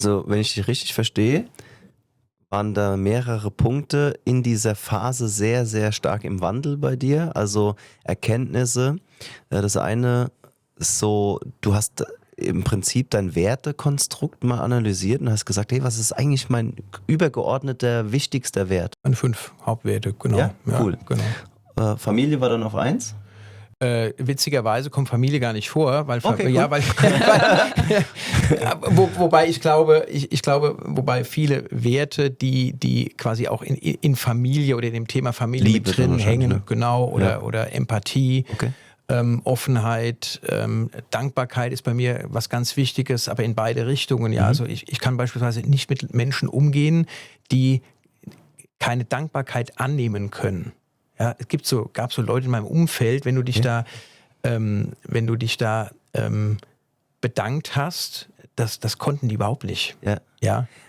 Also, wenn ich dich richtig verstehe, waren da mehrere Punkte in dieser Phase sehr, sehr stark im Wandel bei dir? Also Erkenntnisse. Das eine ist so, du hast im Prinzip dein Wertekonstrukt mal analysiert und hast gesagt, hey, was ist eigentlich mein übergeordneter, wichtigster Wert? Meine 5 Hauptwerte, genau. Ja, cool. Genau. Familie war dann auf 1? Witzigerweise kommt Familie gar nicht vor, weil, Okay, ja, cool. wobei ich glaube, wobei viele Werte, die quasi auch in Familie oder in dem Thema Familie Liebe mit drin dann hängen, ne? genau, Ja. oder Empathie, Okay. Offenheit, Dankbarkeit ist bei mir was ganz Wichtiges, aber in beide Richtungen. Ja, also ich kann beispielsweise nicht mit Menschen umgehen, die keine Dankbarkeit annehmen können. Ja, gab so Leute in meinem Umfeld, wenn du dich da bedankt hast, das konnten die überhaupt nicht. Ja. Ja.